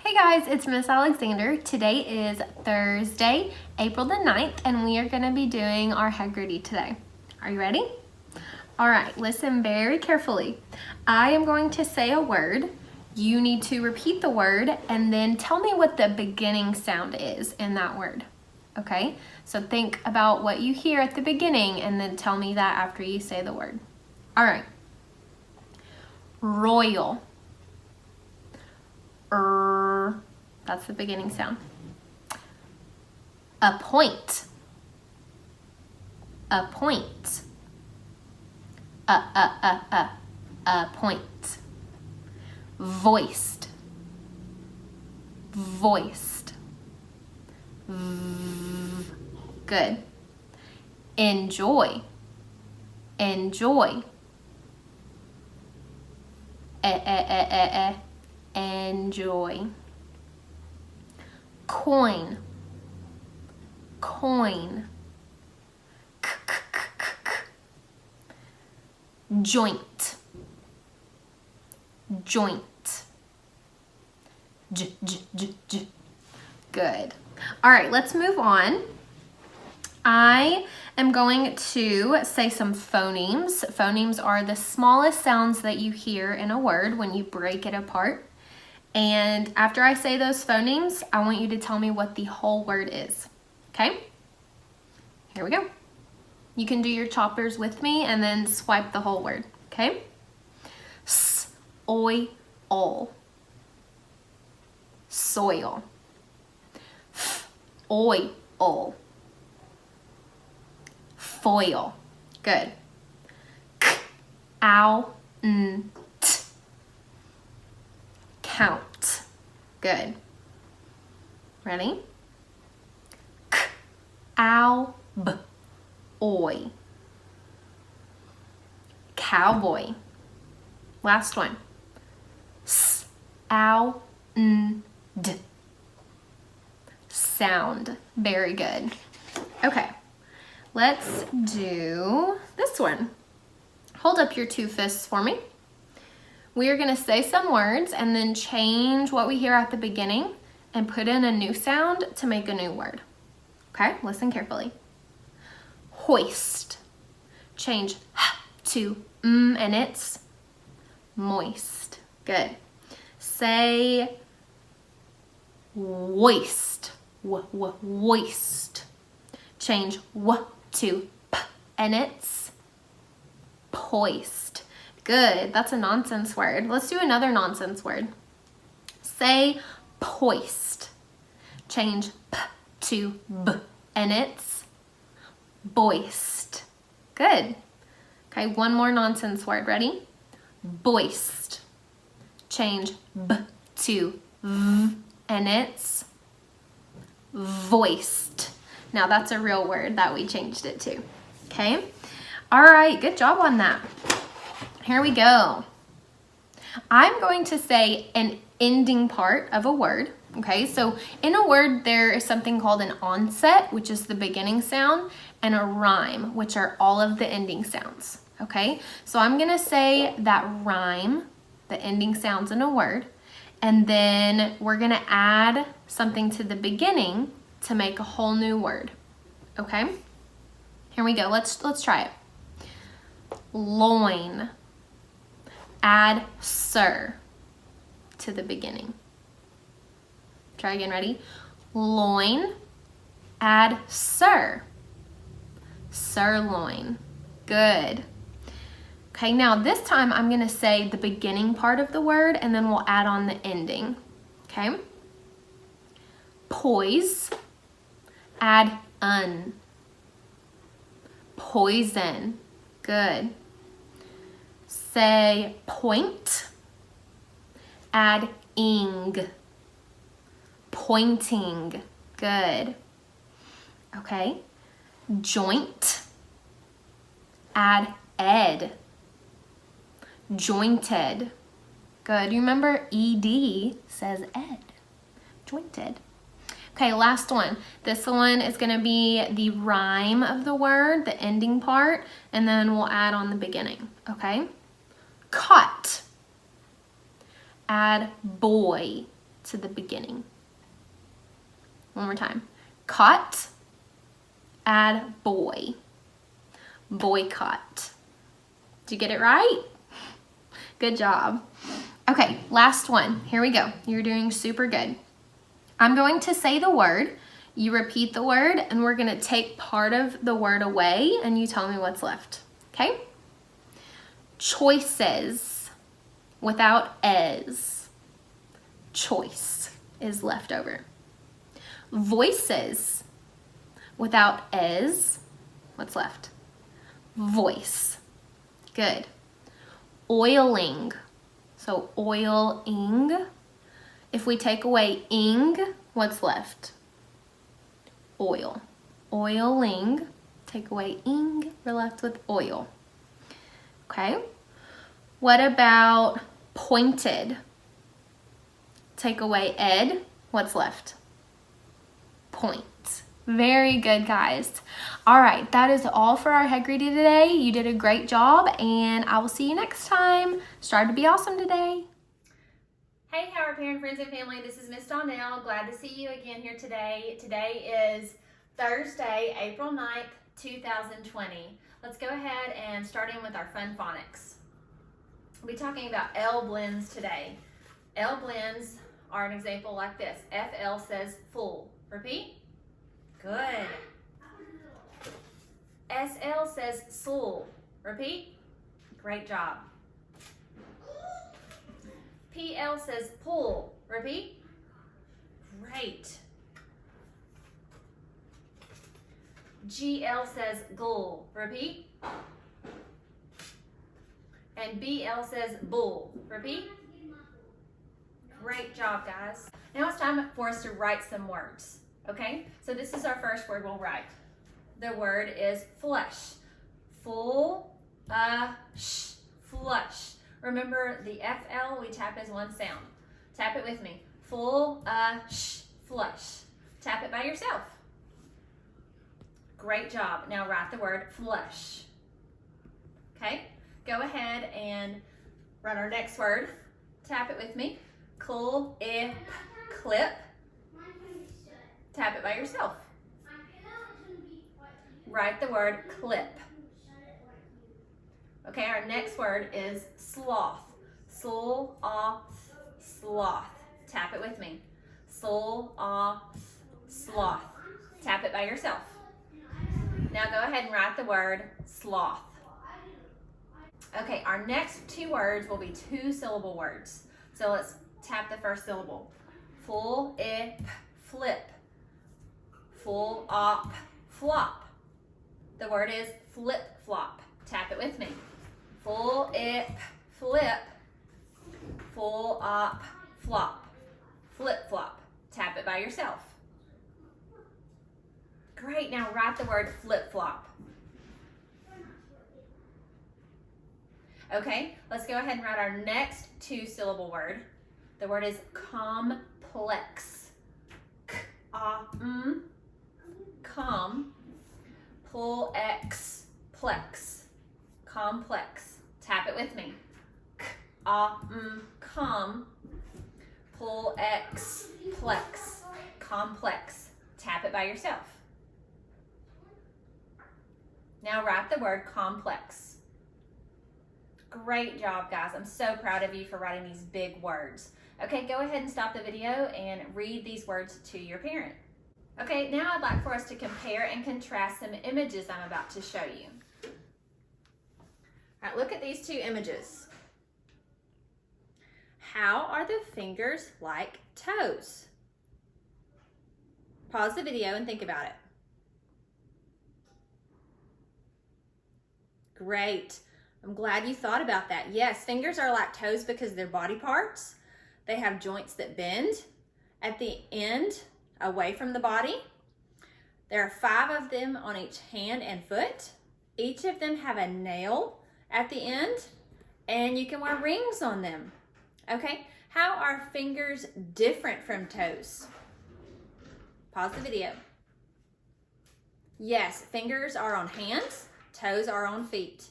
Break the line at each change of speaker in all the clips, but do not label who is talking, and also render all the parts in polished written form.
Hey guys, it's Miss Alexander. Today is Thursday, April the 9th, and we are going to be doing our head gritty today. Are you ready? All right, listen very carefully. I am going to say a word. You need to repeat the word and then tell me what the beginning sound is in that word. Okay? So think about what you hear at the beginning and then tell me that after you say the word. All right. Royal. That's the beginning sound. Appoint. Appoint. Appoint. Voiced. Voiced. Good. Enjoy. Enjoy. Enjoy. Coin. Coin. Joint. Joint. Good. All right, let's move on. I am going to say some phonemes. Phonemes are the smallest sounds that you hear in a word when you break it apart. And after I say those phonemes, I want you to tell me what the whole word is. Okay? Here we go. You can do your choppers with me and then swipe the whole word. Okay? Soil. Soil. Oil. Foil. Good. Count. Count. Good. Ready? Cowboy. Cowboy. Last one. Sound. Sound. Very good. Okay. Let's do this one. Hold up your two fists for me. We are going to say some words and then change what we hear at the beginning and put in a new sound to make a new word. Okay, listen carefully. Hoist. Change to and it's moist. Good. Say waist. Waist. Change to p and it's poised. Good. That's a nonsense word. Let's do another nonsense word. Say poised. Change p to b and it's boist. Good. Okay, one more nonsense word. Ready? Boist. Change b to v and it's voiced. Now that's a real word that we changed it to. Okay? All right, good job on that. Here we go. I'm going to say an ending part of a word. Okay, so in a word, there is something called an onset, which is the beginning sound, and a rhyme, which are all of the ending sounds. Okay, so I'm going to say that rhyme, the ending sounds in a word, and then we're going to add something to the beginning to make a whole new word. Okay, here we go. Let's try it. Loin. Add sir to the beginning. Try again, ready? Loin, add sir. Sirloin. Good. Okay, now this time I'm going to say the beginning part of the word and then we'll add on the ending. Okay? Poise, add un. Poison. Good. Say point, add ing. Pointing. Good. Okay. Joint, add ed. Jointed. Good. You remember ed says ed. Jointed. Okay, last one. This one is going to be the rhyme of the word, the ending part, and then we'll add on the beginning. Okay? Caught. Add boy to the beginning. One more time. Caught, add boy. Boycott. Did you get it right? Good job. Okay, last one. Here we go. You're doing super good. I'm going to say the word, you repeat the word, and we're gonna take part of the word away and you tell me what's left, okay? Choices without es. Choice is left over. Voices without es, what's left? Voice. Good. Oiling. So oiling. If we take away ing, what's left? Oil. Oiling. Take away ing, we're left with oil. Okay. What about pointed? Take away ed, what's left? Point. Very good, guys. All right, that is all for our head greeting today. You did a great job, and I will see you next time. Strive to be awesome today. Hey, Howard parent, friends, and family. This is Miss Donnell. Glad to see you again here today. Today is Thursday, April 9th, 2020. Let's go ahead and start in with our fun phonics. We'll be talking about L blends today. L blends are an example like this. FL says full. Repeat. Good. SL says soul. Repeat. Great job. PL says pull. Repeat. Great. GL says goal. Repeat. And BL says bull. Repeat. Great job, guys. Now it's time for us to write some words. Okay, so this is our first word we'll write. The word is flush. Flush. Remember the FL we tap as one sound. Tap it with me. Flush. Tap it by yourself. Great job. Now write the word flush. Okay, go ahead and write our next word. Tap it with me. Clip. Tap it by yourself. Write the word clip. Okay, our next word is sloth. Sloth. Tap it with me. Sloth. Tap it by yourself. Now go ahead and write the word sloth. Okay, our next two words will be two-syllable words. So let's tap the first syllable. Flip. Flop. The word is flip-flop. Tap it with me. Flip. Flop. Flip-flop. Tap it by yourself. Great, now write the word flip-flop. Okay, let's go ahead and write our next two-syllable word. The word is complex. Plex. Complex. Tap it with me. Plex. Complex. Tap it by yourself. Now write the word complex. Great job, guys. I'm so proud of you for writing these big words. Okay, go ahead and stop the video and read these words to your parent. Okay, now I'd like for us to compare and contrast some images I'm about to show you. All right, look at these two images. How are the fingers like toes? Pause the video and think about it. Great. I'm glad you thought about that. Yes, fingers are like toes because they're body parts. They have joints that bend at the end away from the body. There are 5 of them on each hand and foot. Each of them have a nail at the end, and you can wear rings on them. Okay, how are fingers different from toes? Pause the video. Yes, fingers are on hands, toes are on feet,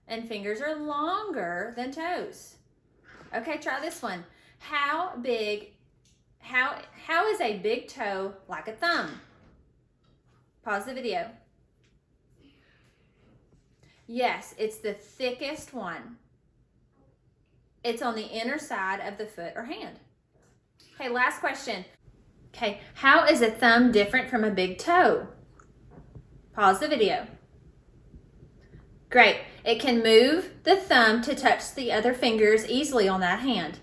and fingers are longer than toes. Okay, try this one. How big How is a big toe like a thumb? Pause the video. Yes, it's the thickest one. It's on the inner side of the foot or hand. Okay, last question. Okay, how is a thumb different from a big toe? Pause the video. Great. It can move the thumb to touch the other fingers easily on that hand.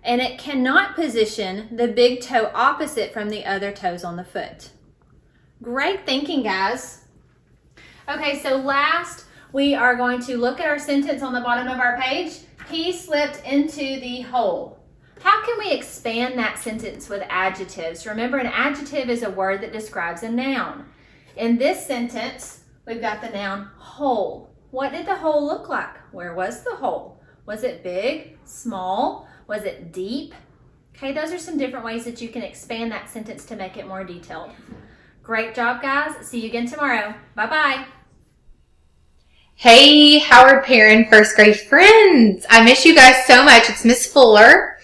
And it cannot position the big toe opposite from the other toes on the foot. Great thinking, guys. Okay, so last we are going to look at our sentence on the bottom of our page. He slipped into the hole. How can we expand that sentence with adjectives? Remember, an adjective is a word that describes a noun. In this sentence, we've got the noun hole. What did the hole look like? Where was the hole? Was it big, small? Was it deep? Okay, those are some different ways that you can expand that sentence to make it more detailed. Great job, guys. See you again tomorrow. Bye-bye.
Hey, Howard Perrin first grade friends. I miss you guys so much. It's Miss Fuller,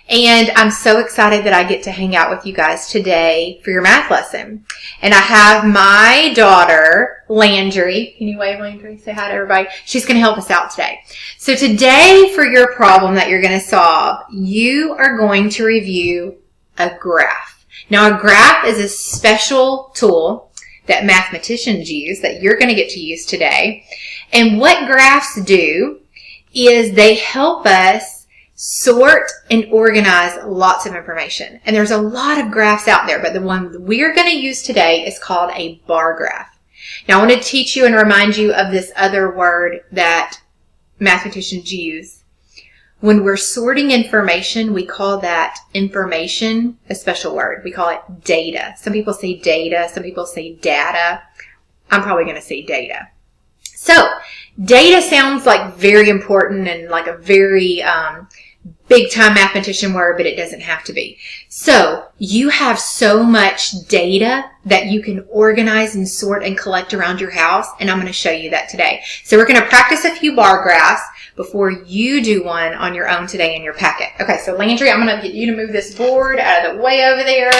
and I'm so excited that I get to hang out with you guys today for your math lesson. And I have my daughter, Landry. Can you wave, Landry? Say hi to everybody. She's going to help us out today. So today, for your problem that you're going to solve, you are going to review a graph. Now, a graph is a special tool that mathematicians use that you're going to get to use today. And what graphs do is they help us sort and organize lots of information. And there's a lot of graphs out there, but the one we're going to use today is called a bar graph. Now, I want to teach you and remind you of this other word that mathematicians use. When we're sorting information, we call that information a special word. We call it data. Some people say data. Some people say data. I'm probably going to say data. So, data sounds like very important and like a very big-time mathematician word, but it doesn't have to be. So, you have so much data that you can organize and sort and collect around your house, and I'm going to show you that today. So, we're going to practice a few bar graphs before you do one on your own today in your packet. Okay, so Landry, I'm going to get you to move this board out of the way over there.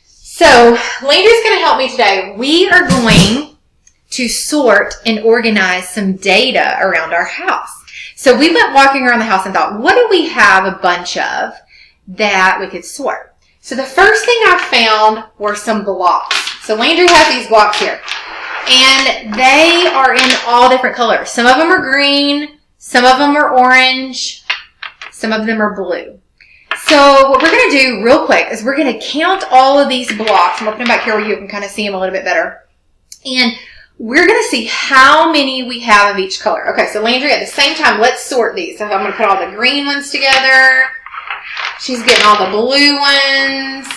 So, Landry's going to help me today. We are going to sort and organize some data around our house. So we went walking around the house and thought, what do we have a bunch of that we could sort? So the first thing I found were some blocks. So Landry has these blocks here. And they are in all different colors. Some of them are green, some of them are orange, some of them are blue. So what we're going to do real quick is we're going to count all of these blocks. I'm going to put them back here where you can kind of see them a little bit better. And we're going to see how many we have of each color. Okay, so Landry, at the same time, let's sort these. So I'm going to put all the green ones together. She's getting all the blue ones.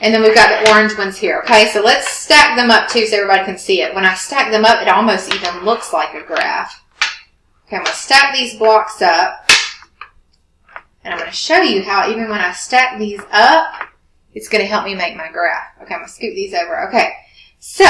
And then we've got the orange ones here. Okay, so let's stack them up too so everybody can see it. When I stack them up, it almost even looks like a graph. Okay, I'm going to stack these blocks up. And I'm going to show you how even when I stack these up, it's going to help me make my graph. Okay, I'm going to scoot these over. Okay, so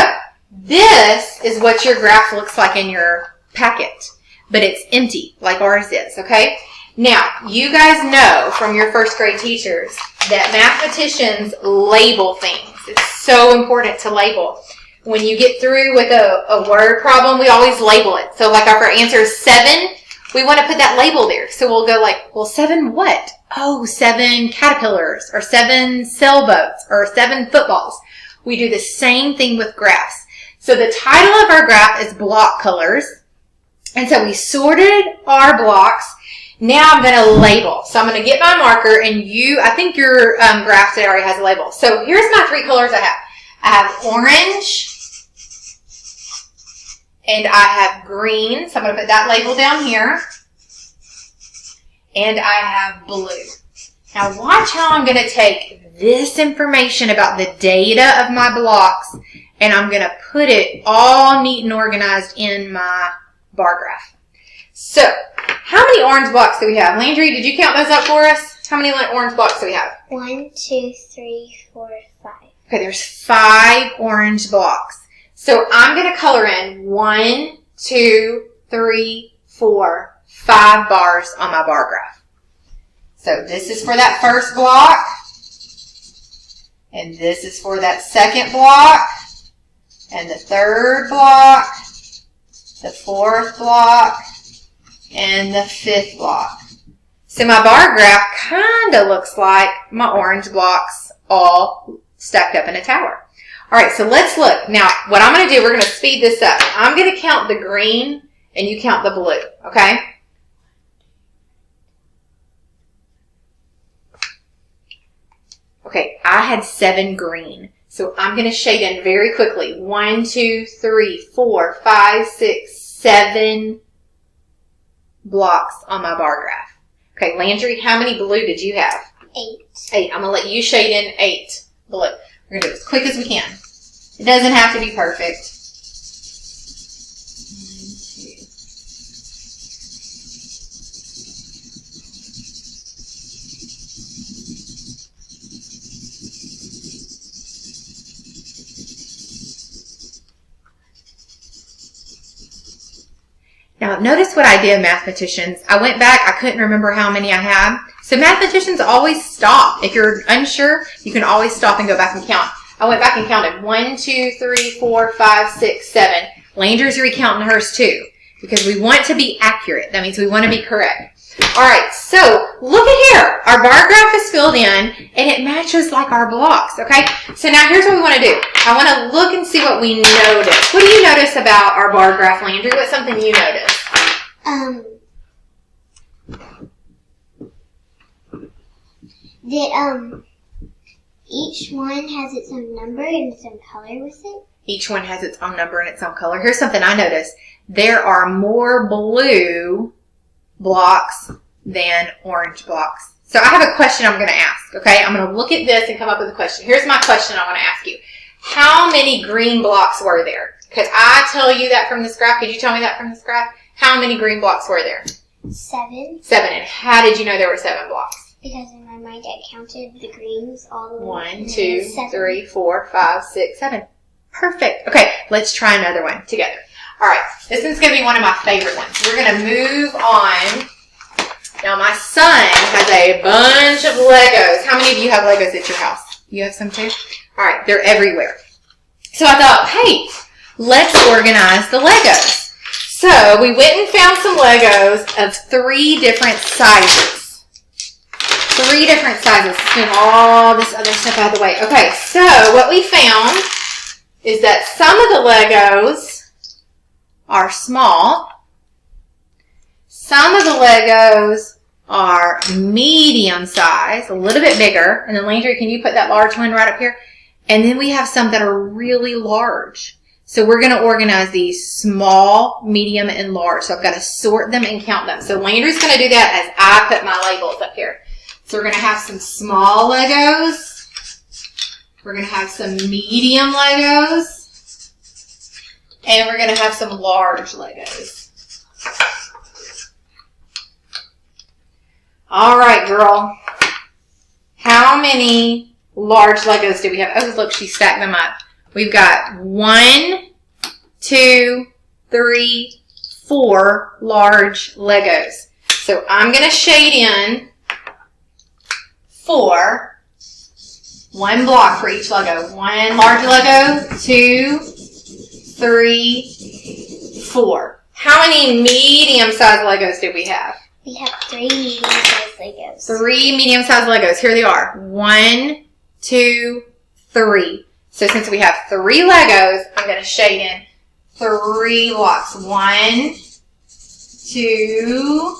this is what your graph looks like in your packet, but it's empty like ours is, okay? Now, you guys know from your first grade teachers that mathematicians label things. It's so important to label. When you get through with a word problem, we always label it. So like if our answer is 7, we want to put that label there. So we'll go like, well, 7 what? Oh, 7 caterpillars, or 7 sailboats, or 7 footballs. We do the same thing with graphs. So the title of our graph is block colors. And so we sorted our blocks. Now I'm going to label. So I'm going to get my marker, and I think your graph today already has a label. So here's my 3 colors I have. I have orange, and I have green. So I'm going to put that label down here. And I have blue. Now watch how I'm going to take this information about the data of my blocks, and I'm going to put it all neat and organized in my bar graph. So, how many orange blocks do we have? Landry, did you count those up for us? How many orange blocks do we have?
1, 2, 3, 4, 5.
Okay, there's 5 orange blocks. So, I'm going to color in 1, 2, 3, 4, 5 bars on my bar graph. So this is for that first block. And this is for that second block. And the third block. The fourth block. And the fifth block. So my bar graph kind of looks like my orange blocks all stacked up in a tower. All right, so let's look. Now, what I'm going to do, we're going to speed this up. I'm going to count the green, and you count the blue, okay? Okay, I had 7 green. So I'm going to shade in very quickly. 1, 2, 3, 4, 5, 6, 7 blocks on my bar graph. Okay, Landry, how many blue did you have?
8.
8. I'm going to let you shade in 8 blue. We're going to do it as quick as we can. It doesn't have to be perfect. 1, 2. Now, notice what I did, mathematicians. I went back. I couldn't remember how many I had. So mathematicians always stop. If you're unsure, you can always stop and go back and count. I went back and counted 1, 2, 3, 4, 5, 6, 7. Landry's recounting hers too, because we want to be accurate. That means we want to be correct. All right, so look at here. Our bar graph is filled in, and it matches like our blocks, okay? So now here's what we want to do. I want to look and see what we notice. What do you notice about our bar graph, Landry? What's something you notice?
That each one has its own number and its own color with it.
Each one has its own number and its own color. Here's something I noticed. There are more blue blocks than orange blocks. So I have a question I'm going to ask, okay? I'm going to look at this and come up with a question. Here's my question I want to ask you. How many green blocks were there? Could I tell you that from this graph? Could you tell me that from this graph? How many green blocks were there?
7.
7. And how did you know there were 7 blocks?
Because in my mind I counted the greens all the way.
1, 2, 3, 4, 5, 6, 7. Perfect. Okay, let's try another one together. All right, this one's going to be one of my favorite ones. We're going to move on. Now, my son has a bunch of Legos. How many of you have Legos at your house? You have some too? All right, they're everywhere. So I thought, hey, let's organize the Legos. So we went and found some Legos of 3 different sizes. 3 different sizes. Let's move all this other stuff out of the way. Okay, so what we found is that some of the Legos are small. Some of the Legos are medium size, a little bit bigger. And then Landry, can you put that large one right up here? And then we have some that are really large. So we're going to organize these small, medium, and large. So I've got to sort them and count them. So Landry's going to do that as I put my labels up here. So we're going to have some small Legos. We're going to have some medium Legos. And we're going to have some large Legos. All right, girl. How many large Legos do we have? Oh, look, she stacked them up. We've got 1, 2, 3, 4 large Legos. So I'm going to shade in 4. 1 block for each Lego. 1 large Lego, 2, 3, 4. How many medium-sized Legos did we have?
We have 3 medium-sized Legos.
3 medium-sized Legos. Here they are. 1, 2, 3. So since we have 3 Legos, I'm going to shade in 3 blocks. 1, 2,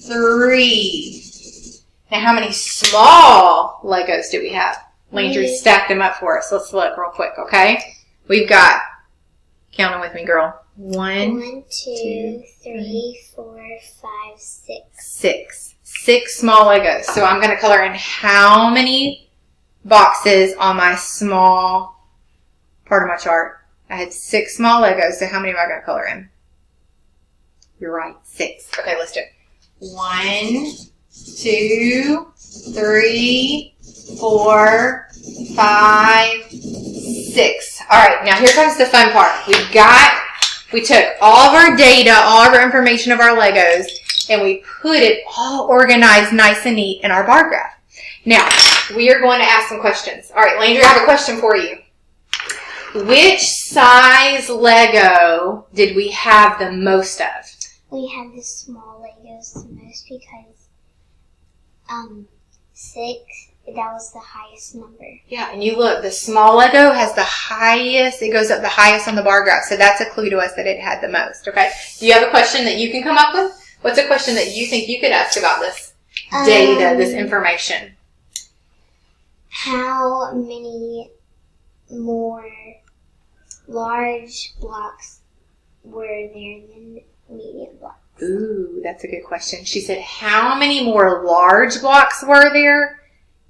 3. Now, how many small Legos do we have? Landry stacked them up for us. Let's look real quick, okay? We've got, count them with me, girl.
1, 2, 3, 4, 5, 6.
6 small Legos. So I'm going to color in how many boxes on my small part of my chart? I had 6 small Legos. So how many am I going to color in? You're right, 6. Okay, let's do it. 1, 2, 3, 4, 5, 6. All right, now here comes the fun part. We took all of our data, all of our information of our Legos, and we put it all organized nice and neat in our bar graph. Now, we are going to ask some questions. All right, Landry, I have a question for you. Which size Lego did we have the most of?
We had the small Legos the most because 6, that was the highest number.
Yeah, and you look, the small Lego has the highest, it goes up the highest on the bar graph, so that's a clue to us that it had the most, okay? Do you have a question that you can come up with? What's a question that you think you could ask about this data, this information?
How many more large blocks were there than medium blocks?
Ooh, that's a good question. She said, how many more large blocks were there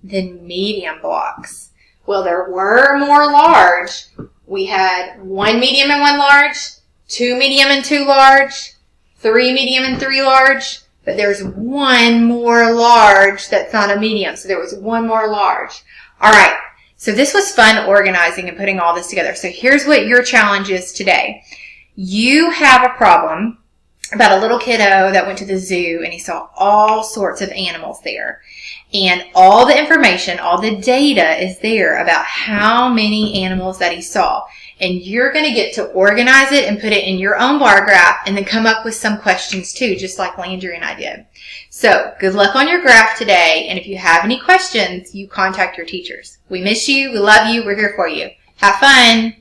than medium blocks? Well, there were more large. We had 1 medium and 1 large, 2 medium and 2 large, 3 medium and 3 large, but there's 1 more large that's not a medium. So there was 1 more large. All right. So this was fun organizing and putting all this together. So here's what your challenge is today. You have a problem about a little kiddo that went to the zoo and he saw all sorts of animals there. And all the information, all the data is there about how many animals that he saw. And you're going to get to organize it and put it in your own bar graph and then come up with some questions too, just like Landry and I did. So good luck on your graph today. And if you have any questions, you contact your teachers. We miss you. We love you. We're here for you. Have fun.